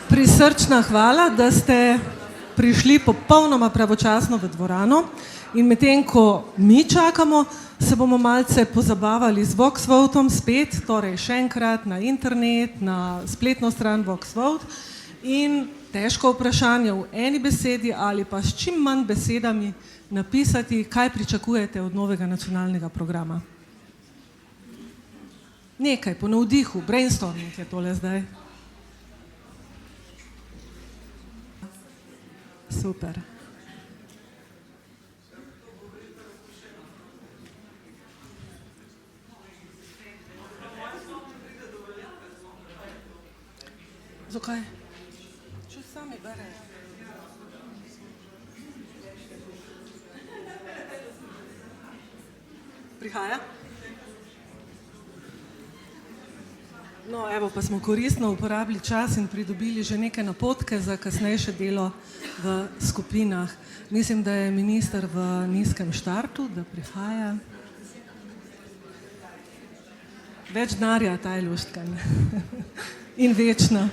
Prisrčna hvala, da ste prišli popolnoma pravočasno v dvorano in medtem, ko mi čakamo, se bomo malce pozabavali z Voxvotom spet, torej še enkrat na internet, na spletno stran Voxvot in težko vprašanje v eni besedi ali pa s čim manj besedami napisati, kaj pričakujete od novega nacionalnega programa. Nekaj, po navdihu, brainstorming je tole zdaj. Super. Zakaj? Če sami berejo. Prihaja? No, evo, pa smo koristno uporabili čas in pridobili že neke napotke za kasnejše delo v skupinah. Mislim, da je minister v nizkem štartu, da prihaja. Več denarja, ta je luštkan. In večno.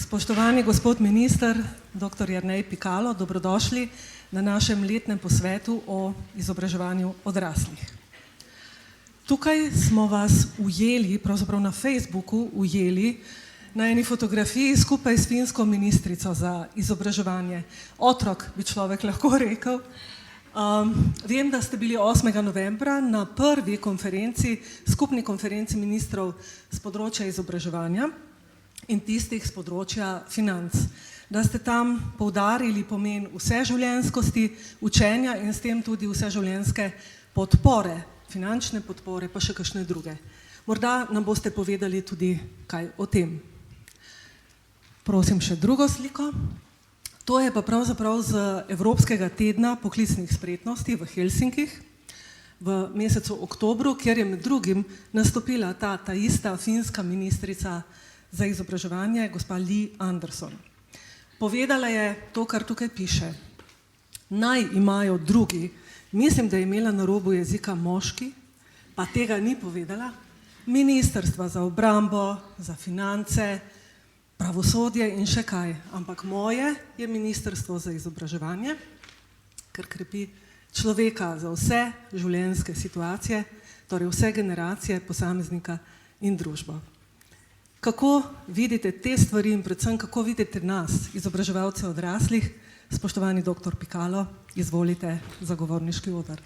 Spoštovani gospod minister, dr. Jernej Pikalo, dobrodošli na našem letnem posvetu o izobraževanju odraslih. Tukaj smo vas ujeli, pravzaprav na Facebooku ujeli, na eni fotografiji skupaj s finsko ministrico za izobraževanje. Otrok, bi človek lahko rekel. Vem, da ste bili 8. novembra na prvi konferenci, skupni konferenci ministrov z področja izobraževanja in tistih z področja financ. Da ste tam poudarili pomen vseživljenjskosti učenja in s tem tudi vseživljenjske podpore, finančne podpore, pa še kakšne druge. Morda nam boste povedali tudi kaj o tem. Prosim še drugo sliko. To je pa pravzaprav z Evropskega tedna poklicnih spretnosti v Helsinkih v mesecu oktobru, kjer je med drugim nastopila ta ista finska ministrica za izobraževanje, gospa Li Anderson. Povedala je to, kar tukaj piše. Naj imajo drugi, mislim, da je imela na robu jezika moški, pa tega ni povedala, ministrstva za obrambo, za finance, pravosodje in še kaj, ampak moje je ministrstvo za izobraževanje, ker krepi človeka za vse življenjske situacije, torej vse generacije, posameznika in družbo. Kako vidite te stvari in predvsem kako vidite nas, izobraževalce odraslih? Spoštovani dr. Pikalo, izvolite za govorniški oder.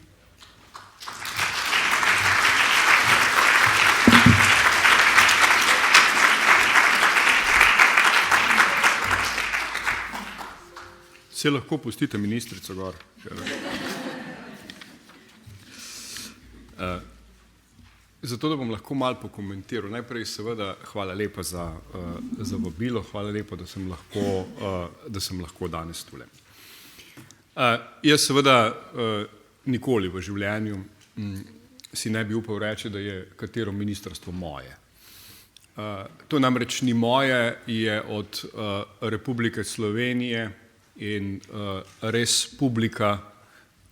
Se lahko pustite ministrico gor. Zato, da bom lahko malo pokomentiral. Najprej seveda hvala lepa za vabilo, hvala lepa, da sem lahko danes tule. Jaz seveda nikoli v življenju si ne bi upal reči, da je katero ministrstvo moje. To namreč ni moje, je od Republike Slovenije in res publika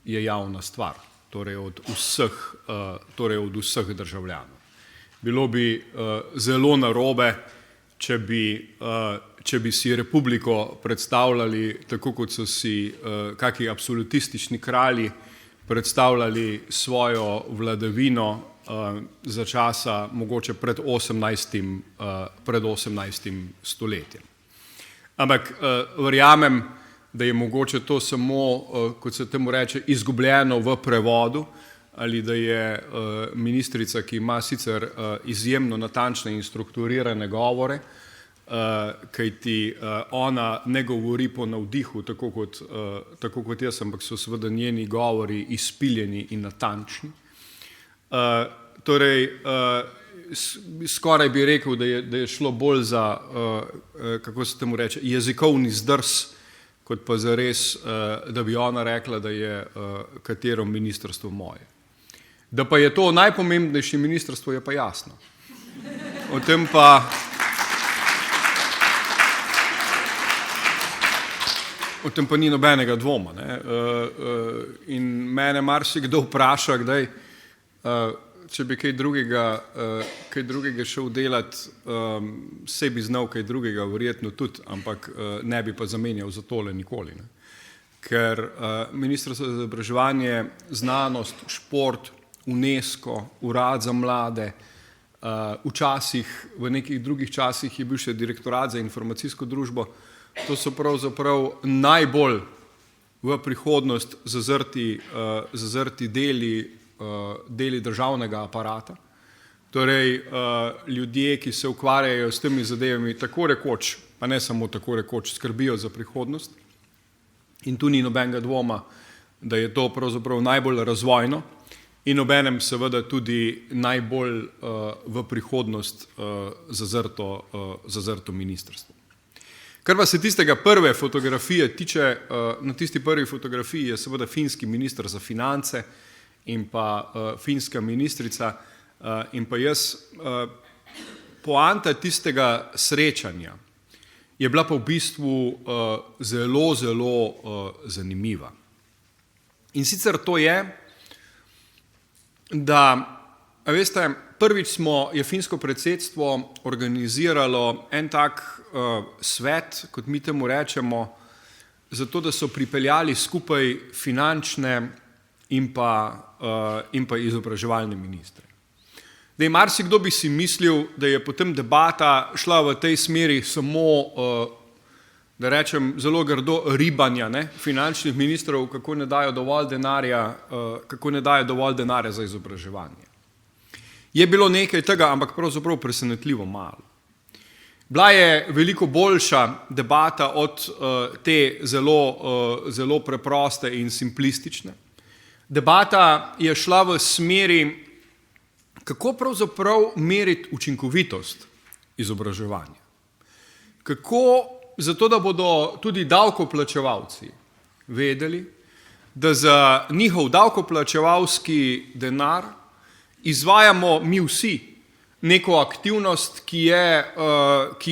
je javna stvar. Torej od vseh državljanov. Bilo bi zelo narobe, če bi si republiko predstavljali tako, kot so si kaki absolutistični kralji predstavljali svojo vladavino za časa mogoče pred 18. stoletjem. Ampak verjamem, da je mogoče to samo, kot se temu reče, izgubljeno v prevodu, ali da je ministrica, ki ima sicer izjemno natančne in strukturirane govore, kajti ona ne govori po navdihu, tako kot jaz, ampak so seveda njeni govori izpiljeni in natančni. Torej, skoraj bi rekel, da je šlo bolj za, kako se temu reče, jezikovni zdrs, kot pa zares, da bi ona rekla, da je katero ministrstvo moje. Da pa je to najpomembnejše ministrstvo, je pa jasno. O tem pa ni nobenega dvoma. Ne? In mene marsikdo vpraša, kdaj, če bi kaj drugega šel delati, saj bi znal kaj drugega, verjetno tudi, ampak ne bi pa zamenjal za tole nikoli. Ne? Ker Ministrstvo za izobraževanje, znanost, šport, UNESCO, Urad za mlade, včasih, v nekih drugih časih je bil še Direktorat za informacijsko družbo, to so pravzaprav najbolj v prihodnost zazrti deli državnega aparata. Torej, ljudje, ki se ukvarjajo s temi zadevami tako rekoč, pa ne samo tako rekoč, skrbijo za prihodnost. In tu ni nobenega dvoma, da je to pravzaprav najbolj razvojno in obenem seveda tudi najbolj v prihodnost zazrto ministrstvo. Kar pa se tistega prve fotografije tiče, na tisti prvi fotografiji je seveda finski minister za finance in pa finska ministrica in pa jaz. Poanta tistega srečanja je bila pa v bistvu zelo, zelo zanimiva. In sicer to je, da, veste, prvič je finsko predsedstvo organiziralo en tak svet, kot mi temu rečemo, zato da so pripeljali skupaj finančne in pa izobraževalne ministre. Zdaj, marsikdo bi si mislil, da je potem debata šla v tej smeri samo, da rečem zelo grdo, ribanja, ne, finančnih ministrov, kako ne dajo dovolj denarja za izobraževanje. Je bilo nekaj tega, ampak pravzaprav presenetljivo malo. Bila je veliko boljša debata od te zelo preproste in simplistične. Debata je šla v smeri, kako pravzaprav meriti učinkovitost izobraževanja. Kako, zato da bodo tudi davkoplačevalci vedeli, da za njihov davkoplačevalski denar izvajamo mi vsi neko aktivnost, ki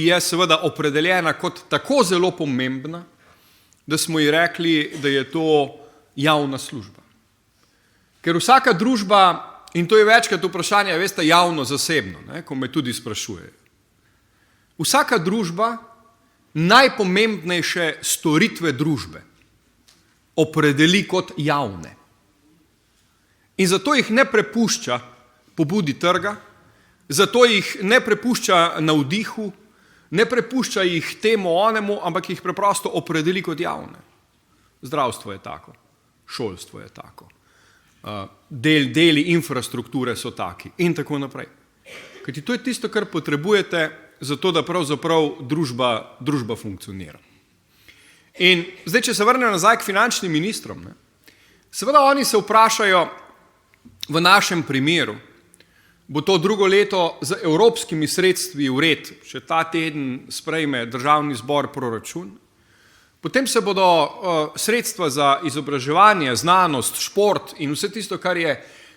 je seveda opredeljena kot tako zelo pomembna, da smo ji rekli, da je to javna služba. Ker vsaka družba, in to je večkrat vprašanje, veste, javno-zasebno, ko me tudi sprašujejo. Vsaka družba najpomembnejše storitve družbe opredeli kot javne. In zato jih ne prepušča pobudi trga, zato jih ne prepušča navdihu, ne prepušča jih temu onemu, ampak jih preprosto opredeli kot javne. Zdravstvo je tako, šolstvo je tako, deli infrastrukture so taki in tako naprej. Kajti to je tisto, kar potrebujete, zato da pravzaprav družba funkcionira. In zdaj, če se vrnem nazaj k finančnim ministrom, seveda oni se vprašajo, v našem primeru, bo to drugo leto z evropskimi sredstvi v red, če ta teden sprejme državni zbor proračun, potem se bodo sredstva za izobraževanje, znanost, šport in vse tisto, kar je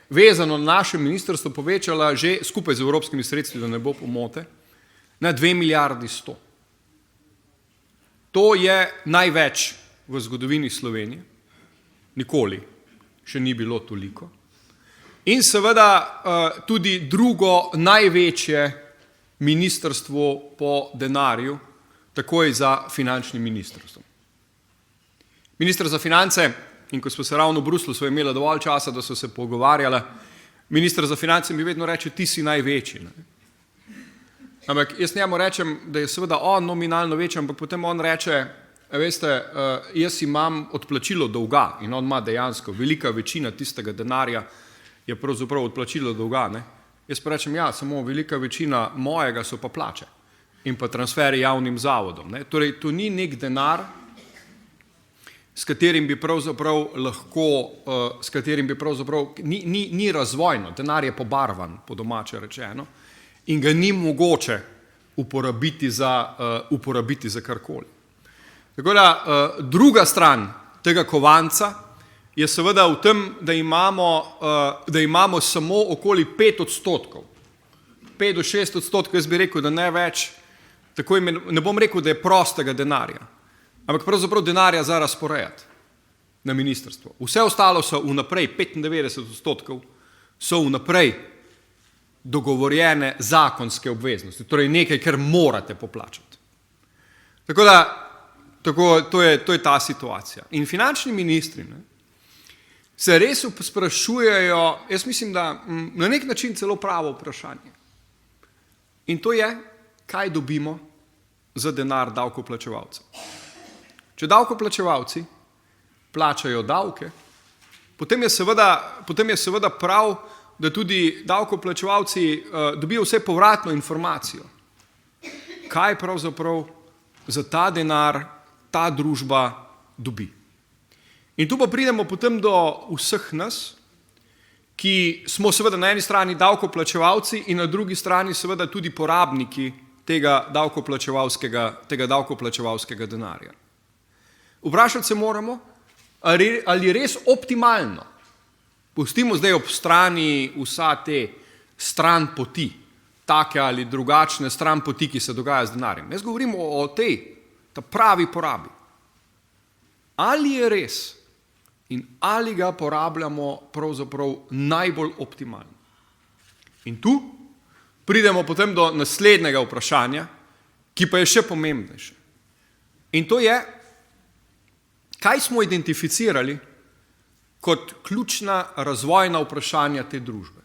vezano na naše ministrstvo, povečala že skupaj z evropskimi sredstvi, da ne bo pomote, na 2 milijardi 100. To je največ v zgodovini Slovenije, nikoli še ni bilo toliko. In seveda tudi drugo največje ministrstvo po denarju, takoj za finančnim ministrstvom. Minister za finance, in ko smo se ravno v Bruslu, so imela dovolj časa, da so se pogovarjala, minister za finance mi vedno reče, ti si največji. Ne? Ampak jaz njemu rečem, da je seveda on nominalno večji, ampak potem on reče, veste, jaz imam odplačilo dolga in on ima dejansko velika večina tistega denarja, je pravzaprav odplačilo dolga, ne? Jaz pa rečem, ja, samo velika večina mojega so pa plače in pa transferi javnim zavodom, ne? Torej, to ni nek denar, s katerim bi pravzaprav ni razvojno, denar je pobarvan, po domače rečeno, in ga ni mogoče uporabiti za karkoli. Tako da, druga stran tega kovanca je seveda v tem, da imamo samo okoli 5%, 5 do 6%, jaz bi rekel, da ne več, ne bom rekel, da je prostega denarja, ampak pravzaprav denarja za razporejati na ministrstvo. Vse ostalo so vnaprej, 95% so vnaprej dogovorjene zakonske obveznosti, torej nekaj, kar morate poplačati. Tako da, to je ta situacija. In finančni ministri, ne, se res sprašujejo, jaz mislim, da na nek način celo pravo vprašanje. In to je, kaj dobimo za denar davkoplačevalcev. Če davkoplačevalci plačajo davke, potem je seveda prav, da tudi davkoplačevalci dobijo vse povratno informacijo, kaj pravzaprav za ta denar ta družba dobi. In tu pa pridemo potem do vseh nas, ki smo seveda na eni strani davkoplačevalci in na drugi strani seveda tudi porabniki tega davkoplačevalskega denarja. Vprašati se moramo, ali res optimalno, pustimo zdaj ob strani vsa te stran poti, take ali drugačne stran poti, ki se dogaja z denarjem. Jaz govorim o ta pravi porabi. Ali je res in ali ga porabljamo pravzaprav najbolj optimalno. In tu pridemo potem do naslednjega vprašanja, ki pa je še pomembnejše. In to je, kaj smo identificirali kot ključna razvojna vprašanja te družbe.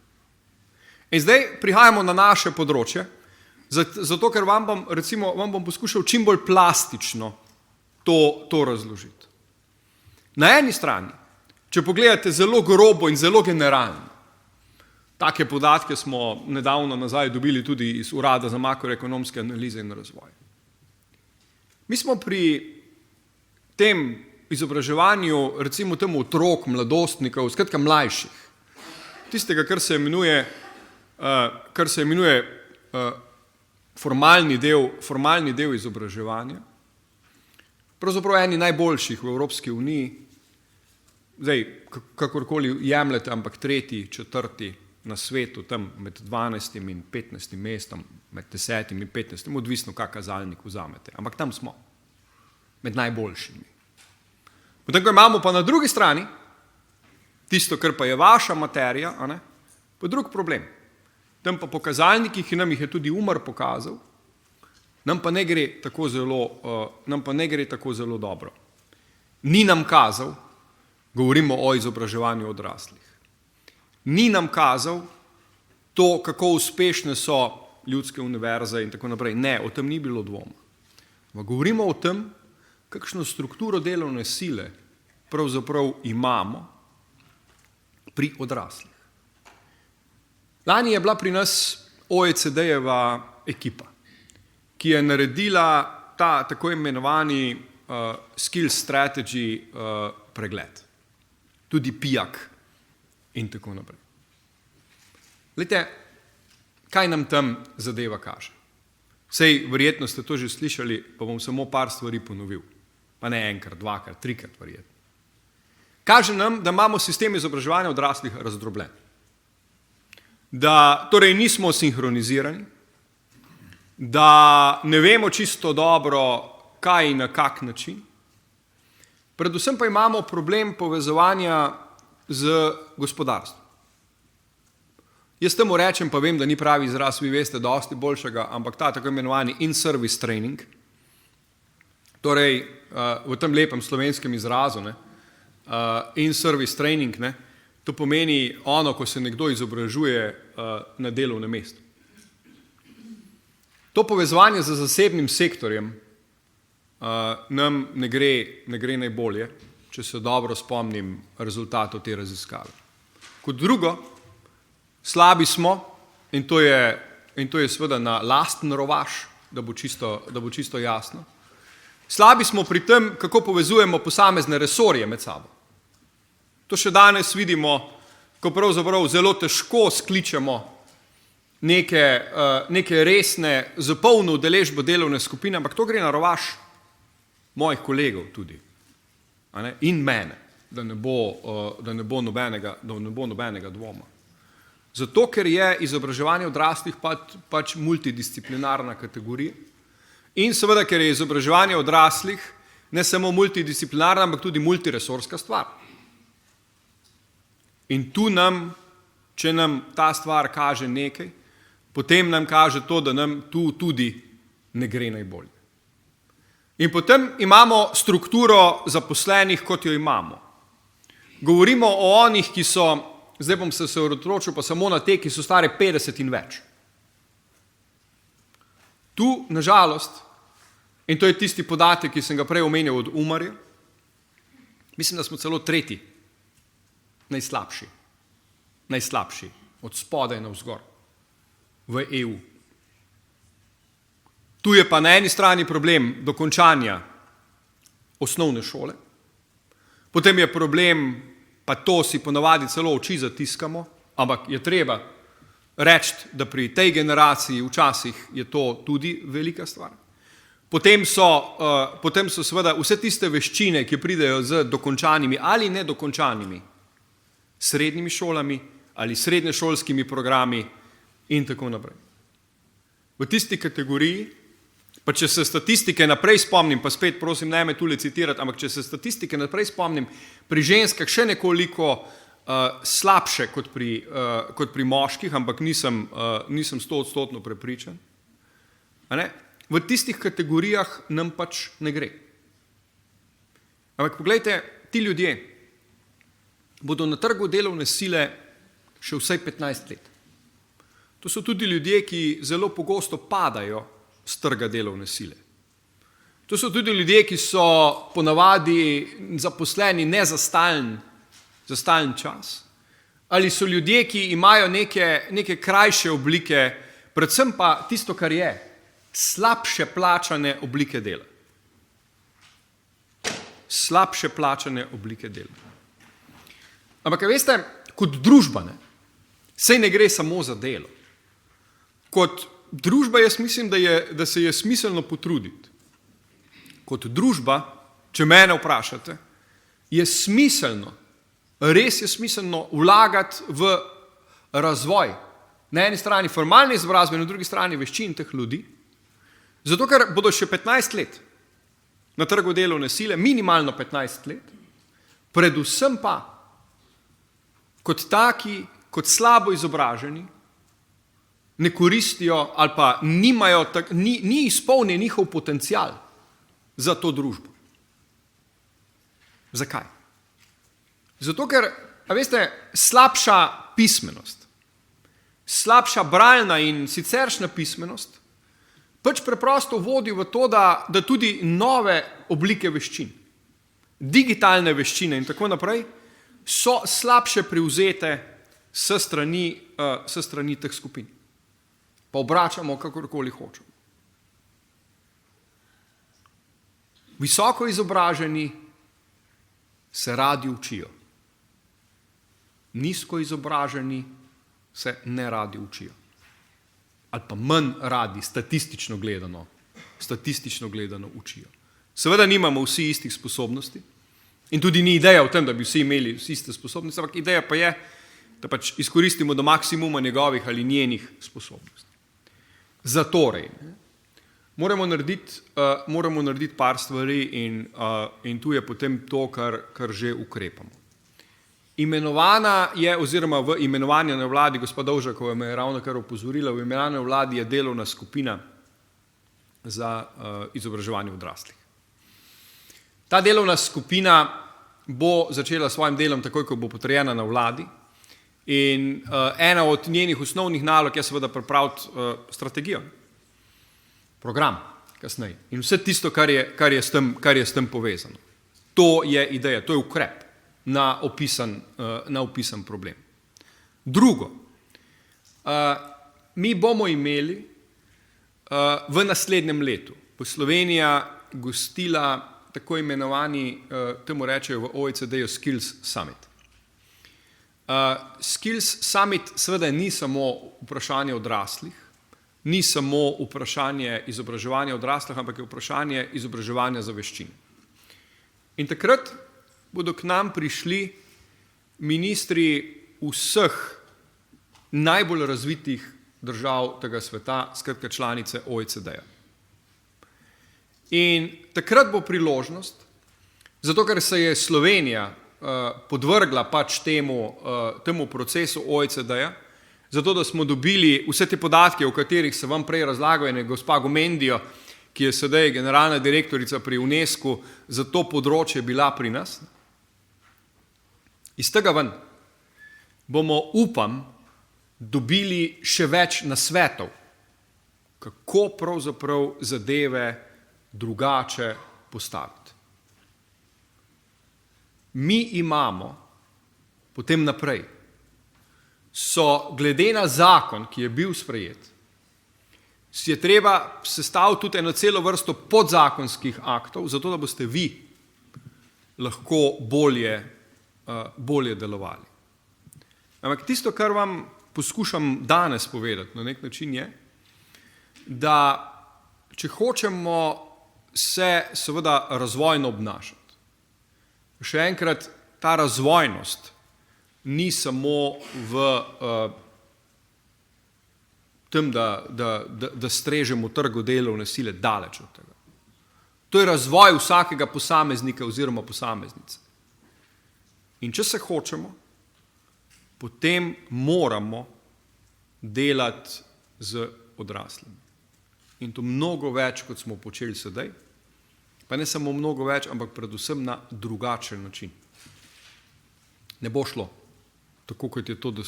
In zdaj prihajamo na naše področje, zato ker vam bom poskušal čim bolj plastično to razložiti. Na eni strani, če pogledate zelo grobo in zelo generalno, take podatke smo nedavno nazaj dobili tudi iz Urada za makroekonomske analize in razvoj. Mi smo pri tem izobraževanju, recimo temu otrok, mladostnikov, skratka mlajših, tistega, kar se imenuje formalni del izobraževanja, pravzaprav eni najboljših v Evropski uniji, zdaj, kakorkoli jemljete, ampak 3., 4. na svetu, tam med 12. in 15. mestom, med 10. in 15. odvisno, kak kazalnik vzamete, ampak tam smo, med najboljšimi. Potem, ko imamo pa na drugi strani, tisto, kar pa je vaša materija, pa drug problem. Tam pa pokazalniki, ki nam jih je tudi Umar pokazal, nam pa ne gre tako zelo dobro. Ni nam kazal, govorimo o izobraževanju odraslih, ni nam kazal to, kako uspešne so ljudske univerze in tako naprej. Ne, o tem ni bilo dvoma. Govorimo o tem, kakšno strukturo delovne sile pravzaprav imamo pri odraslih. Lani je bila pri nas OECD-jeva ekipa, ki je naredila ta tako imenovani skill strategy pregled. Tudi PIAK in tako naprej. Glejte, kaj nam tam zadeva kaže? Sej, verjetno ste to že slišali, pa bom samo par stvari ponovil. Pa ne enkrat, dvakrat, trikrat verjetno. Kaže nam, da imamo sistem izobraževanja odraslih razdrobljen. Da torej nismo sinhronizirani, da ne vemo čisto dobro, kaj in na kak način. Predvsem pa imamo problem povezovanja z gospodarstvom. Jaz temu rečem, pa vem, da ni pravi izraz, vi veste, dosti boljšega, ampak ta tako imenovani in-service training, torej v tem lepem slovenskem izrazu, in-service training, to pomeni ono, ko se nekdo izobražuje na delovnem mestu. To povezovanje z zasebnim sektorjem nam ne gre najbolje, če se dobro spomnim rezultatov te raziskave. Kot drugo, slabi smo, in to je seveda na lasten rovaš, da bo čisto jasno. Slabi smo pri tem, kako povezujemo posamezne resorje med sabo. To še danes vidimo, ko pravzaprav zelo težko skličemo neke resne, za polno udeležbo delovne skupine, ampak to gre na rovaš mojih kolegov tudi. In mene, da ne bo nobenega dvoma. Zato, ker je izobraževanje odraslih pač multidisciplinarna kategorija in seveda, ker je izobraževanje odraslih ne samo multidisciplinarna, ampak tudi multiresorska stvar. In tu nam, če nam ta stvar kaže nekaj, potem nam kaže to, da nam tu tudi ne gre najbolje. In potem imamo strukturo zaposlenih, kot jo imamo. Govorimo o onih, ki so, zdaj bom se osredotočil pa samo na te, ki so stare 50 in več. Tu, nažalost, in to je tisti podatek, ki sem ga prej omenil od Umarja, mislim, da smo celo tretji, najslabši, od spodaj navzgor, v EU. Tu je pa na eni strani problem dokončanja osnovne šole, potem je problem, pa to si ponavadi celo oči zatiskamo, ampak je treba reči, da pri tej generaciji včasih je to tudi velika stvar. Potem so seveda vse tiste veščine, ki pridejo z dokončanimi ali nedokončanimi srednjimi šolami ali srednješolskimi programi in tako naprej. V tisti kategoriji, pa če se statistike naprej spomnim, pa spet prosim, ne me tule citirati, ampak če se statistike naprej spomnim, pri ženskah še nekoliko slabše kot pri moških, ampak nisem 100% prepričan. V tistih kategorijah nam pač ne gre. Ampak poglejte, ti ljudje bodo na trgu delovne sile še vsaj 15 let. To so tudi ljudje, ki zelo pogosto padajo z trga delovne sile. To so tudi ljudje, ki so ponavadi zaposleni ne za stalen čas, ali so ljudje, ki imajo neke krajše oblike, predvsem pa tisto, kar je, slabše plačane oblike dela. Slabše plačane oblike dela. Ampak, veste, kot družba, saj ne gre samo za delo. Kot družba jaz mislim, da se je smiselno potruditi. Kot družba, če mene vprašate, je smiselno, res je smiselno vlagati v razvoj. Na eni strani formalne izobrazbe, na drugi strani veščin teh ljudi, zato ker bodo še 15 let na trgu delovne sile, minimalno 15 let, predvsem pa kot taki, kot slabo izobraženi, ne koristijo ali pa ni izpolnjen njihov potencial za to družbo. Zakaj? Zato, ker, veste, slabša pismenost, slabša bralna in siceršnja pismenost pač preprosto vodi v to, da tudi nove oblike veščin, digitalne veščine in tako naprej, so slabše privzete s strani teh skupin. Pa obračamo, kakorkoli hočemo. Visoko izobraženi se radi učijo. Nizko izobraženi se ne radi učijo. Ali pa manj radi, statistično gledano učijo. Seveda nimamo vsi istih sposobnosti in tudi ni ideja v tem, da bi vsi imeli iste sposobnosti, ampak ideja pa je, da pač izkoristimo do maksimuma njegovih ali njenih sposobnosti. Zatorej, moramo narediti par stvari in tu je potem to, kar že ukrepamo. Imenovana je, oziroma v imenovanju na vladi, gospod Dovžakova me je ravno kar opozorila, v imenovanju na vladi je delovna skupina za izobraževanje odraslih. Ta delovna skupina bo začela s svojim delom takoj, ko bo potrjena na vladi in ena od njenih osnovnih nalog je seveda pripraviti strategijo, program kasneje in vse tisto, kar je s tem povezano. To je ideja, to je ukrep na opisan problem. Drugo, Mi bomo imeli v naslednjem letu, bo Slovenija gostila tako imenovani, temu rečejo v OECD-ju Skills Summit. Skills Summit seveda ni samo vprašanje odraslih, ni samo vprašanje izobraževanja odraslih, ampak je vprašanje izobraževanja za veščine. In takrat bodo k nam prišli ministri vseh najbolj razvitih držav tega sveta, skratka članice OECD-ja. In takrat bo priložnost, zato ker se je Slovenija podvrgla pač temu procesu OECD-ja, zato da smo dobili vse te podatke, o katerih se vam prej razlagal, in je gospa Gomendio, ki je sedaj generalna direktorica pri UNESCO, za to področje bila pri nas. Iz tega ven bomo, upam, dobili še več nasvetov, kako pravzaprav zadeve drugače postaviti. Mi imamo potem naprej, glede na zakon, ki je bil sprejet, si je treba sestaviti tudi eno celo vrsto podzakonskih aktov, zato da boste vi lahko bolje delovali. Ampak tisto, kar vam poskušam danes povedati, na nek način je, da če hočemo se seveda razvojno obnašati, še enkrat, ta razvojnost ni samo v tem, da strežemo trgu delovne sile, daleč od tega. To je razvoj vsakega posameznika oziroma posameznice. In če se hočemo, potem moramo delati z odraslimi. In to mnogo več, kot smo počeli sedaj, pa ne samo mnogo več, ampak predvsem na drugačen način. Ne bo šlo, tako kot je to do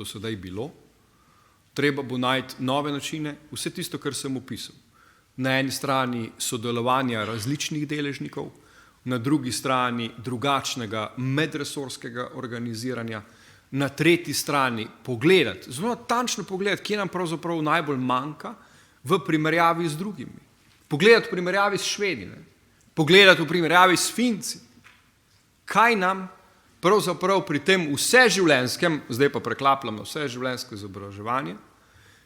sedaj bilo. Treba bo najti nove načine, vse tisto, kar sem opisal. Na eni strani sodelovanja različnih deležnikov, na drugi strani drugačnega medresorskega organiziranja, na tretji strani pogledati, zelo natančno pogledati, kje nam pravzaprav najbolj manjka v primerjavi z drugimi. Pogledati v primerjavi s Švedi, pogledati v primerjavi s Finci, kaj nam pravzaprav pri tem vseživljenjskem, zdaj pa preklapljam na vseživljenjsko izobraževanje,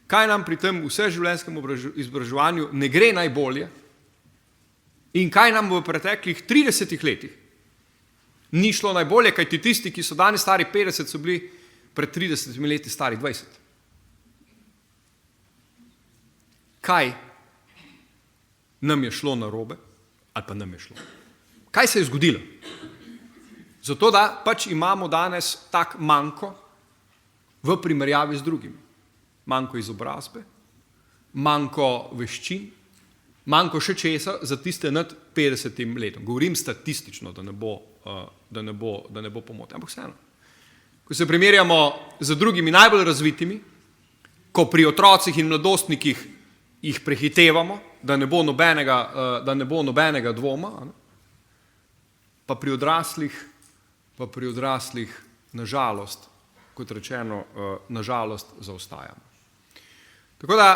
kaj nam pri tem vseživljenjskem izobraževanju ne gre najbolje in kaj nam v preteklih 30 letih ni šlo najbolje, kajti tisti, ki so danes stari 50, so bili pred 30 leti stari 20. Kaj nam je šlo narobe, ali pa nam je šlo? Kaj se je zgodilo? Zato, da pač imamo danes tak manko v primerjavi z drugimi. Manko izobrazbe, manko veščin, manko še česa za tiste nad 50 letom. Govorim statistično, da ne bo pomote. Ampak vseeno. Ko se primerjamo z drugimi najbolj razvitimi, ko pri otrocih in mladostnikih jih prehitevamo, da ne bo nobenega dvoma, pa pri odraslih nažalost, kot rečeno, nažalost zaostajamo. Tako da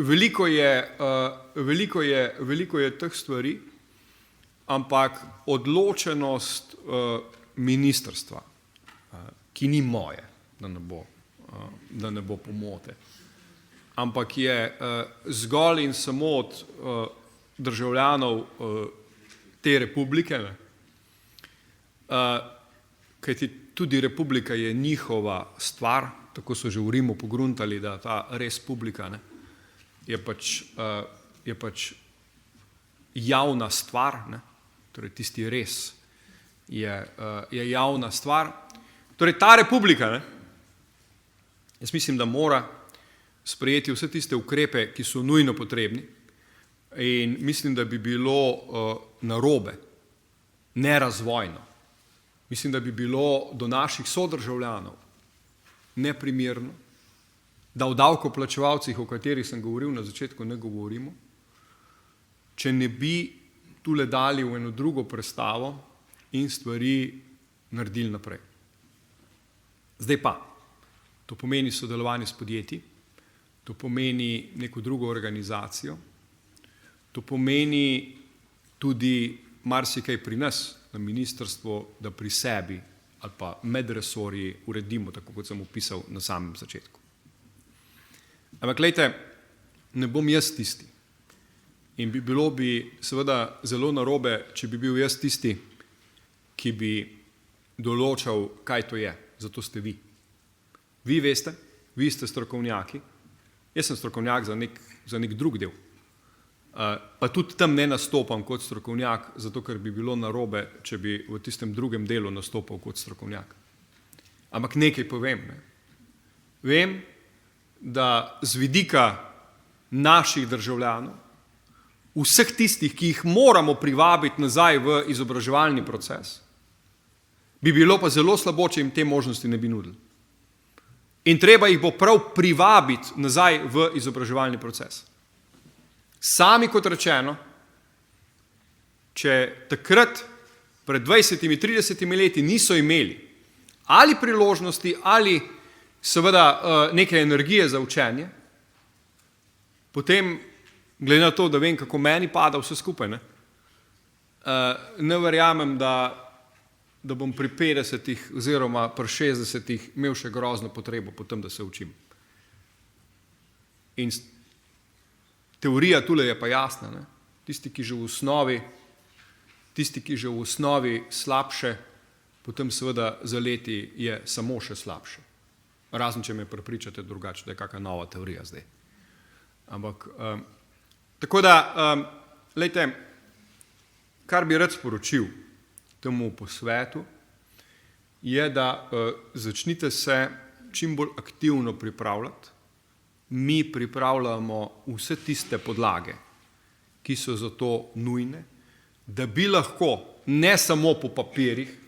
veliko je teh stvari, ampak odločenost ministrstva, ki ni moje, da ne bo pomote, ampak je zgolj in samo od državljanov te republike, kajti tudi republika je njihova stvar, tako so že v Rimu pogruntali, da ta res publika je pač javna stvar, torej tisti res je javna stvar. Torej ta republika, jaz mislim, da mora sprejeti vse tiste ukrepe, ki so nujno potrebni, in mislim, da bi bilo narobe, nerazvojno, mislim, da bi bilo do naših sodržavljanov neprimerno, da o davkoplačevalcih, o katerih sem govoril na začetku, ne govorimo, če ne bi tule dali v eno drugo prestavo in stvari naredili naprej. Zdaj pa, to pomeni sodelovanje s podjetji, to pomeni neko drugo organizacijo, to pomeni tudi marsikaj pri nas na ministrstvu, da pri sebi ali pa med resorji uredimo, tako kot sem opisal na samem začetku. Ampak glejte, ne bom jaz tisti. In bilo bi seveda zelo narobe, če bi bil jaz tisti, ki bi določal, kaj to je. Zato ste vi. Vi veste, vi ste strokovnjaki, jaz sem strokovnjak za nek drug del. Pa tudi tam ne nastopam kot strokovnjak, zato ker bi bilo narobe, če bi v tistem drugem delu nastopal kot strokovnjak. Ampak nekaj povem. Ne. Vem, da z vidika naših državljanov, vseh tistih, ki jih moramo privabiti nazaj v izobraževalni proces, bi bilo pa zelo slabo, če jim te možnosti ne bi nudili. In treba jih bo prav privabiti nazaj v izobraževalni proces. Sami, kot rečeno, če takrat pred 20-30 leti niso imeli ali priložnosti ali seveda neke energije za učenje, potem, glede na to, da vem, kako meni pada vse skupaj, ne verjamem, da bom pri 50 oziroma pri 60 imel še grozno potrebo potem, da se učim. In teorija tule je pa jasna. Ne? Tisti, ki že v osnovi slabše, potem seveda za leti je samo še slabše. Razen, če me prepričate drugače, da je kakšna nova teorija zdaj. Ampak, tako da, glejte, kar bi rad sporočil temu posvetu, je, da začnite se čim bolj aktivno pripravljati. Mi pripravljamo vse tiste podlage, ki so za to nujne, da bi lahko ne samo po papirjih,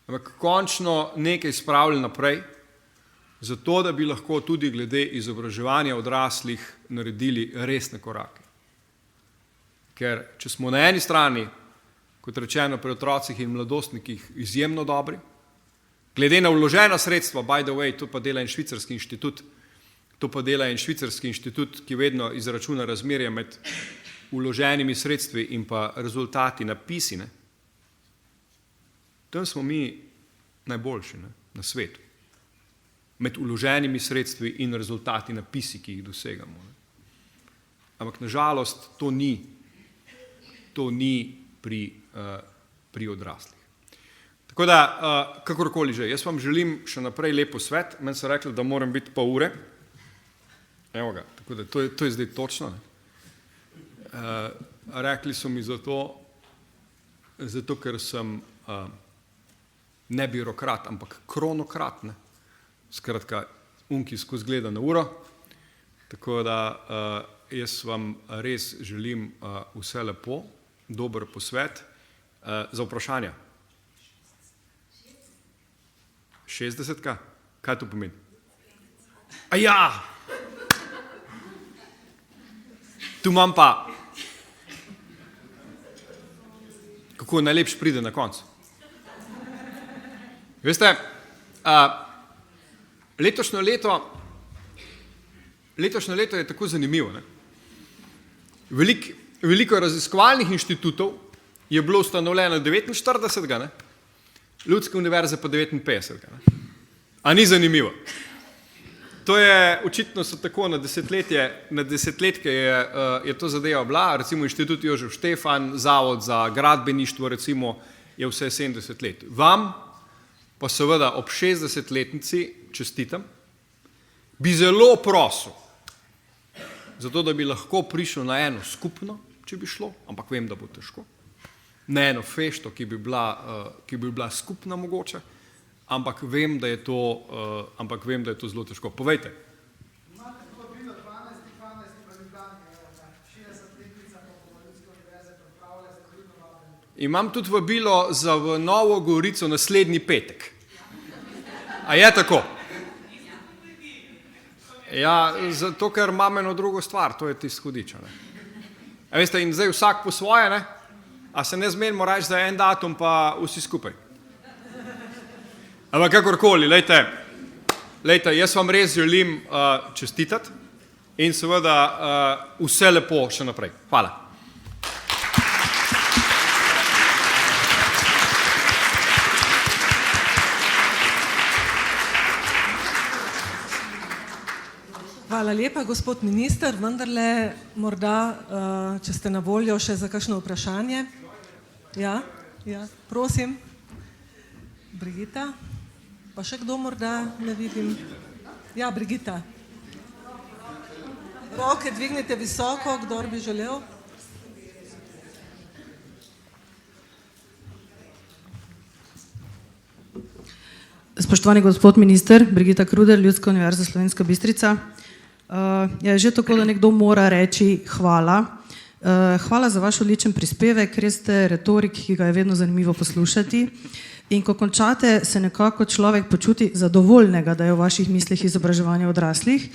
ampak končno nekaj spravili naprej, zato da bi lahko tudi glede izobraževanja odraslih naredili resne korake. Ker če smo na eni strani, kot rečeno, pri otrocih in mladostnikih izjemno dobri, glede na vložena sredstva, by the way, to pa dela en švicarski inštitut, ki vedno izračuna razmerje med vloženimi sredstvi in pa rezultati na PISA, ne? Tam smo mi najboljši, ne? Na svetu. Med vloženimi sredstvi in rezultati na PISA, ki jih dosegamo. Ne? Ampak nažalost to ni pri odraslih. Tako da, kakorkoli že, jaz vam želim še naprej lep posvet. Meni so rekli, da moram biti pol ure. Evo ga, tako da to je zdaj točno. Rekli so mi zato, ker sem ne birokrat, ampak kronokrat, ne. Skratka, ki skozi gleda na uro. Tako da jaz vam res želim vse lepo, dober posvet. Za vprašanja. 60-ka? Kaj to pomeni? Ja! Tu imam pa, kako najlepši pride na koncu. Veste, letošnje leto je tako zanimivo. Ne? Veliko raziskovalnih inštitutov je bilo ustanovljeno 49. Ne? Ljudske univerze pa 59. Ne? A ni zanimivo? To je, očitno so tako na desetletke je to zadeva bila, recimo inštitut Jožef Štefan, Zavod za gradbeništvo, recimo, je vse 70 let. Vam pa seveda ob 60-letnici čestitam, bi zelo prosil, zato da bi lahko prišel na eno skupno, če bi šlo, ampak vem, da bo težko, na eno fešto, ki bi bila skupna mogoče, ampak vem, da je to zelo težko. Povejte. Imate povabilo 12.12. v Ljubljani, 60-letnica pa Ljudske univerze pripravlja za drugo vabljeno. Imam tudi vabilo za v Novo Gorico naslednji petek. A je tako? Ja, zato, ker imam eno drugo stvar, to je tisto hudič. A veste, in zdaj vsak po svoje, ne? A se ne zmenimo reči za en datum, pa vsi skupaj. Ampak kakorkoli, lejte, Lejte, jaz vam res želim čestitati in seveda vse lepo še naprej. Hvala. Hvala lepa, gospod minister. Vendarle, morda, če ste na voljo še za kakšno vprašanje. Ja, prosim. Brigita. Pa še kdo morda, ne vidim. Ja, Brigita. Roke dvignite visoko, kdor bi želel. Spoštovani gospod minister, Brigita Kruder, Ljudska univerza Slovenska Bistrica. Je že tako, da nekdo mora reči hvala. Hvala za vaš odličen prispevek, res ste retorik, ki ga je vedno zanimivo poslušati. In ko končate, se nekako človek počuti zadovoljnega, da je v vaših mislih izobraževanje odraslih.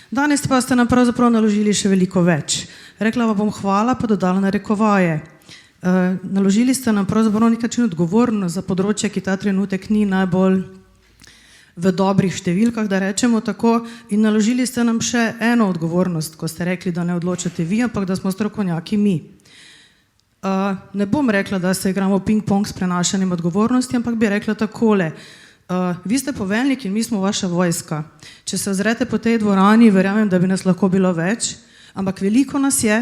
Danes pa ste nam pravzaprav naložili še veliko več. Rekla vam bom hvala, pa dodala narekovaje. Naložili ste nam pravzaprav nekaj način odgovornost za področje, ki ta trenutek ni najbolj v dobrih številkah, da rečemo tako, in naložili ste nam še eno odgovornost, ko ste rekli, da ne odločate vi, ampak da smo strokovnjaki mi. Ne bom rekla, da se igramo ping-pong s prenašanjem odgovornosti, ampak bi rekla takole. Vi ste poveljnik in mi smo vaša vojska. Če se ozrete po tej dvorani, verjamem, da bi nas lahko bilo več, ampak veliko nas je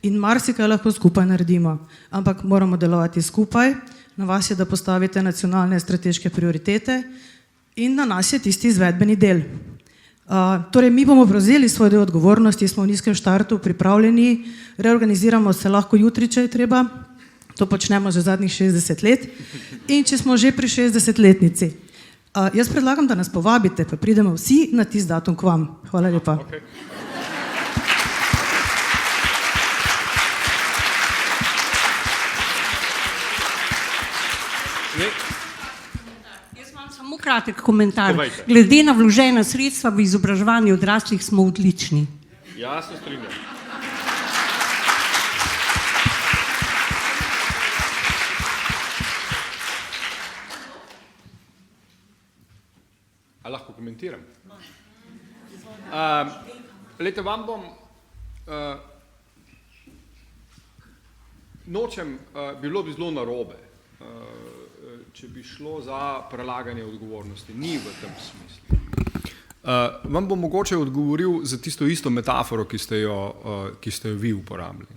in marsikaj lahko skupaj naredimo. Ampak moramo delovati skupaj, na vas je, da postavite nacionalne strateške prioritete, in na nas je tisti izvedbeni del. Torej, mi bomo prevzeli svoj del odgovornosti, smo v nizkem štartu pripravljeni, reorganiziramo se lahko jutri, če je treba, to počnemo že zadnjih 60 let, in če smo že pri 60-letnici. Jaz predlagam, da nas povabite, pa pridemo vsi na tisti datum k vam. Hvala lepa. Okay. Samo kratek komentar. Povejte. Glede na vložena sredstva v izobraževanje odraslih smo odlični. Ja, se strinjam. A lahko komentiram? Lejte, vam bom bilo bi zelo narobe, če bi šlo za prelaganje odgovornosti. Ni v tem smislu. Vam bom mogoče odgovoril za tisto isto metaforo, ki ste jo vi uporabili.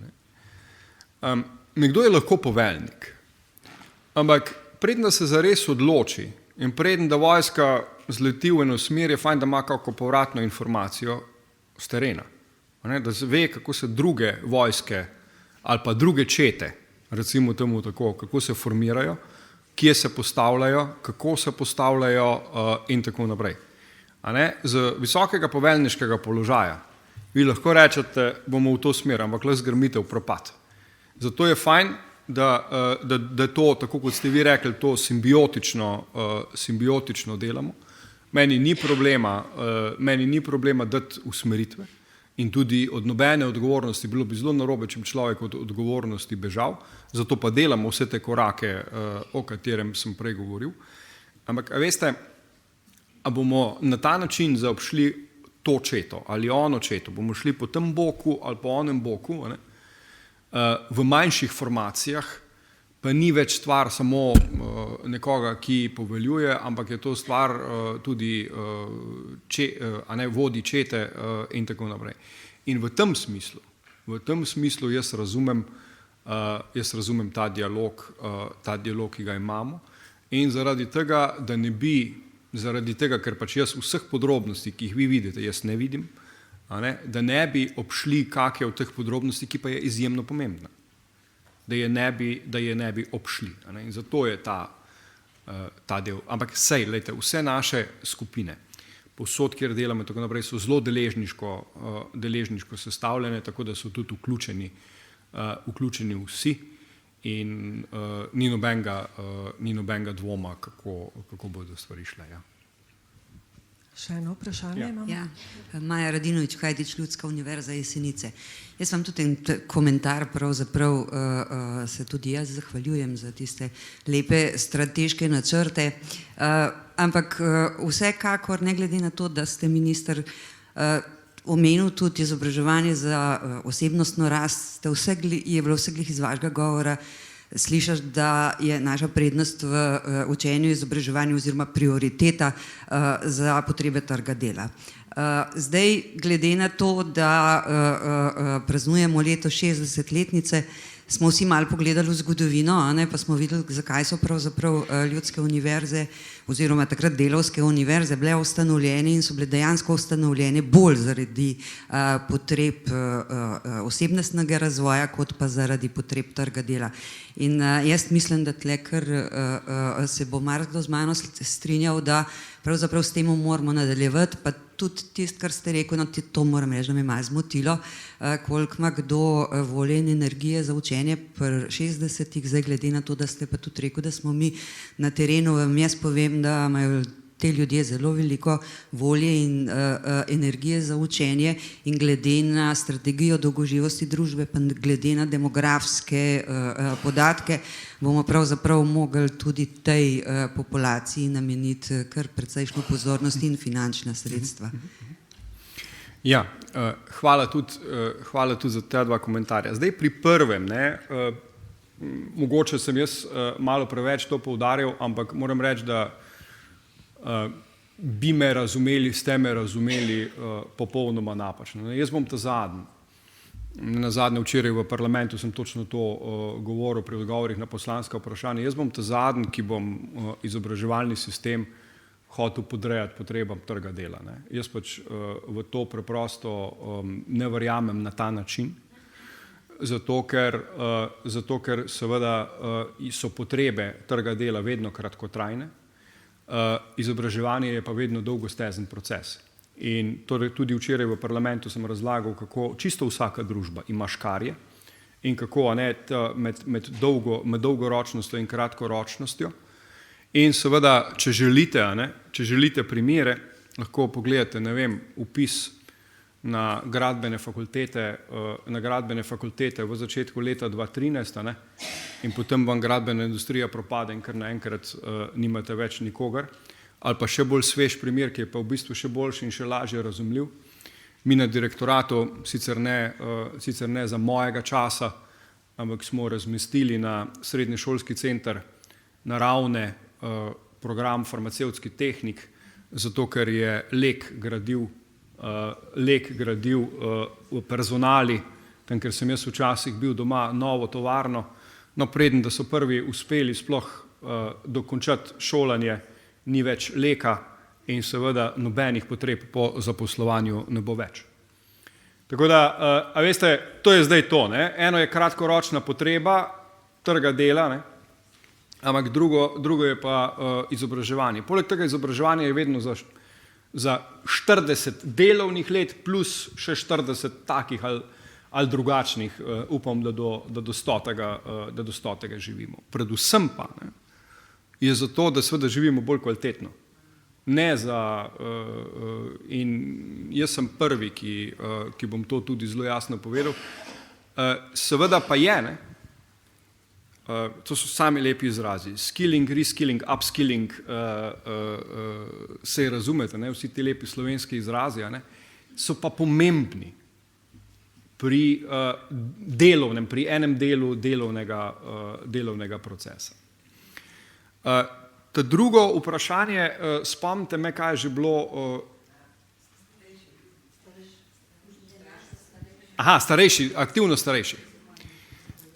Nekdo je lahko poveljnik, ampak preden se zares odloči in preden da vojska zleti v eno smer, je fajn, da ima kako povratno informacijo z terena. Da ve, kako se druge vojske ali pa druge čete, recimo temu tako, kako se formirajo, kje se postavljajo, kako se postavljajo in tako naprej. Z visokega poveljniškega položaja vi lahko rečete, bomo v to smer, ampak le zgrmite v propad. Zato je fajn, da to, tako kot ste vi rekli, to simbiotično delamo. Meni ni problema dati usmeritve in tudi od nobene odgovornosti, bilo bi zelo narobe, če bi človek od odgovornosti bežal, zato pa delamo vse te korake, o katerem sem prej govoril. Ampak, a veste, a bomo na ta način zaobšli to četo ali ono četo, bomo šli po tem boku ali po onem boku, v manjših formacijah, pa ni več stvar samo nekoga, ki poveljuje, ampak je to stvar tudi vodi čete in tako naprej. In v tem smislu jaz razumem ta dialog, ki ga imamo, in zaradi tega, ker pač jaz vseh podrobnosti, ki jih vi vidite, jaz ne vidim, da ne bi obšli kakšne od teh podrobnosti, ki pa je izjemno pomembna. Da je ne bi obšli. In zato je ta del. Ampak vse naše skupine, povsod, kjer delamo, tako naprej, so zelo deležniško sestavljene, tako da so tudi vključeni vsi in ni nobenega dvoma, kako bodo stvari šle. Ja. Še eno vprašanje imamo? Ja, Maja Radinovič, Hajdič, Ljudska univerza Jesenice. Jaz vam tudi en komentar, pravzaprav se tudi jaz zahvaljujem za tiste lepe strateške načrte, ampak vsekakor, ne glede na to, da ste minister omenil tudi izobraževanje za osebnostno rast, je bilo vseglih iz vašega govora slišati, da je naša prednost v učenju in izobraževanju oziroma prioriteta za potrebe trga dela. Zdaj, glede na to, da praznujemo leto 60-letnice, smo vsi malo pogledali v zgodovino, pa smo videli, zakaj so pravzaprav ljudske univerze oziroma takrat delavske univerze bile ustanovljene in so bile dejansko ustanovljene bolj zaradi potreb osebnostnega razvoja, kot pa zaradi potreb trga dela. In jaz mislim, da tle, ker se bo marsikdo z mano strinjal, da pravzaprav s tem moramo nadaljevati, pa tudi tisto, kar ste rekel, no to moram reči, da me malo zmotilo, koliko ima kdo volje in energije za učenje pri 60-ih, zdaj glede na to, da ste pa tudi rekel, da smo mi na terenu, vam jaz povem, da imajo te ljudje zelo veliko volje in energije za učenje in glede na strategijo dolgoživosti družbe, pa glede na demografske podatke, bomo pravzaprav mogli tudi tej populaciji nameniti kar precejšnjo pozornost in finančna sredstva. Ja, hvala tudi za ta dva komentarja. Zdaj pri prvem, mogoče sem jaz malo preveč to poudarjal, ampak moram reči, da bi me razumeli, ste me razumeli popolnoma napačno. Jaz bom ta zadnji. Na zadnje včeraj v parlamentu sem točno to govoril pri odgovorih na poslanska vprašanja. Jaz bom ta zadnji, ki bom izobraževalni sistem hotel podrejati potrebam trga dela. Jaz pač v to preprosto ne verjamem na ta način, zato ker seveda so potrebe trga dela vedno kratkotrajne, izobraževanje je pa vedno dolgostezen proces. In torej tudi včeraj v parlamentu sem razlagal, kako čisto vsaka družba ima škarje in kako med dolgoročnostjo in kratkoročnostjo. In seveda, če želite primere, lahko pogledate, vpis na gradbene fakultete v začetku leta 2013, in potem vam gradbena industrija propade in kar naenkrat nimate več nikogar. Ali pa še bolj svež primer, ki je pa v bistvu še boljši in še lažje razumljiv. Mi na direktoratu, sicer ne za mojega časa, ampak smo razmestili na srednješolski center naravne program farmacevtski tehnik, zato ker je Lek gradil v personali, tam, ker sem jaz včasih bil doma, novo tovarno, no preden, da so prvi uspeli sploh dokončati šolanje, ni več Leka in seveda nobenih potreb po zaposlovanju ne bo več. Tako da, a veste, to je zdaj to, eno je kratkoročna potreba trga dela, ampak drugo je pa izobraževanje. Poleg tega izobraževanje je vedno za 40 delovnih let plus še 40 takih ali drugačnih, upam, da do 100. živimo. Predvsem pa je zato, da seveda živimo bolj kvalitetno. In jaz sem prvi, ki bom to tudi zelo jasno povedal. Seveda pa je, to so sami lepi izrazi, skilling, reskilling, upskilling, se razumete, vsi ti lepi slovenski izrazi, so pa pomembni pri pri enem delu delovnega procesa. To drugo vprašanje, spomnite me, kaj je že bilo. Starejši, aktivno starejši.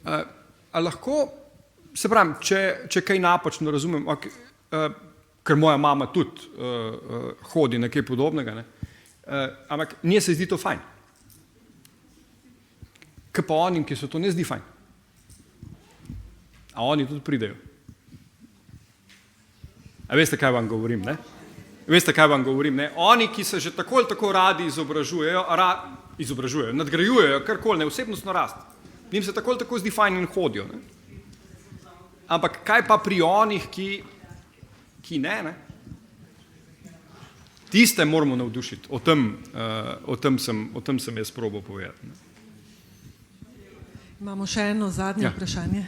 A lahko, se pravim, če kaj napačno razumem, ker moja mama tudi hodi na kaj podobnega, ampak nje se zdi to fajn. Kaj pa onim, ki se to ne zdi fajn. A oni tudi pridejo. A veste, kaj vam govorim, Veste, kaj vam govorim, Oni, ki se že tako ali tako radi izobražujejo, nadgrajujejo, karkoli, osebnostno rast. Njim se tako ali tako zdi fajn in hodijo. Ampak kaj pa pri onih, ki ne? Tiste moramo navdušiti, o tem sem jaz probal povedati. Imamo še eno zadnje vprašanje.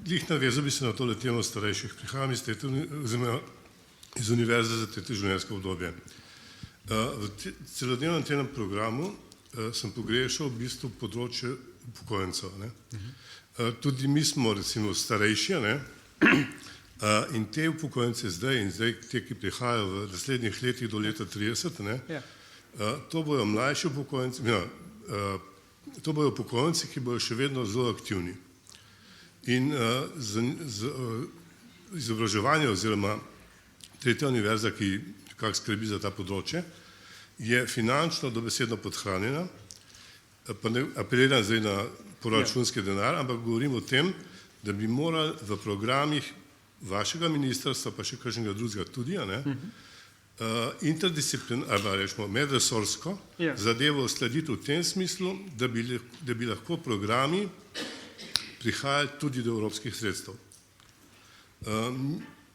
Glih navezal bi se na tole temo starejših. Prihajam iz Univerze za tretje življenjsko obdobje. V celodnevnem trenem programu sem pogrešal v bistvu področje upokojencev. Tudi mi smo recimo starejši, in te upokojence zdaj in zdaj te, ki prihajajo v naslednjih letih do leta 30, to bojo mlajši upokojenci, to bojo upokojenci, ki bojo še vedno zelo aktivni. In z izobraževanje oziroma tretja univerza, ki nekako skrbi za ta področje, je finančno dobesedno podhranjena, pa ne apeliram zdaj na proračunski denar, ampak govorim o tem, da bi morali v programih vašega ministrstva, pa še kakšnega drugega tudi, interdisciplinarno, rečemo medresorsko, zadevo slediti v tem smislu, da bi lahko programi prihajali tudi do evropskih sredstev.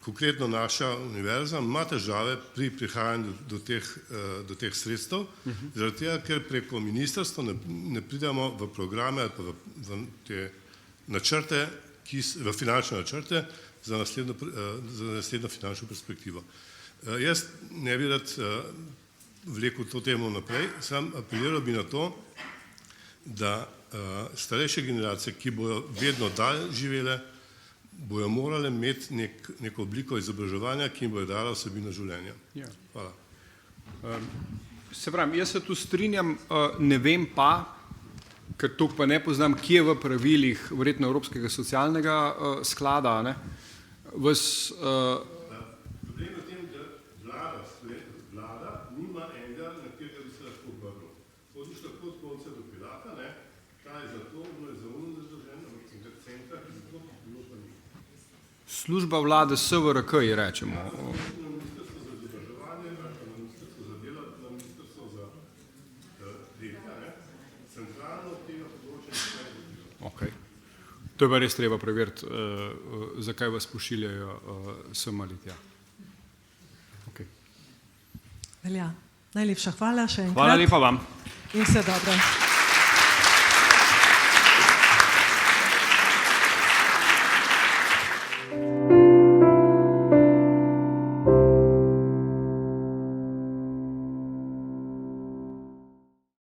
Konkretno naša univerza ima težave pri prihajanju do teh sredstev, zaradi tega, ker preko ministrstva ne pridemo v programe ali pa v te načrte, v finančne načrte za naslednjo finančno perspektivo. Jaz ne bi rad vlekel to temo naprej, sam apeliral bi na to, da starejše generacije, ki bojo vedno dalj živele, bojo morale imeti neko obliko izobraževanja, ki jim bojo dala vsebino življenja. Hvala. Se pravi, jaz se tu strinjam, ne vem pa, ker to pa ne poznam, kje v pravilih verjetno Evropskega socialnega sklada, vas... Problem je v tem, da vlada nima enega, na katerega bi se lahko obrnil. Hodiš tako od konca do pilata, ta je za to, je za umno zadolžen, ampak centra, ki za to bilo pa ni. Služba vlade SVRK, rečemo. Na ministrstvo za izobraževanje, na ministrstvo za delo, na ministrstvo za delo, centralno od tega področja ne dobiva. Ok. To je pa res treba preveriti, zakaj vas pošiljajo sem ali tja. Ok. Velja. Najlepša hvala še enkrat. Hvala lepa vam. In vse dobro.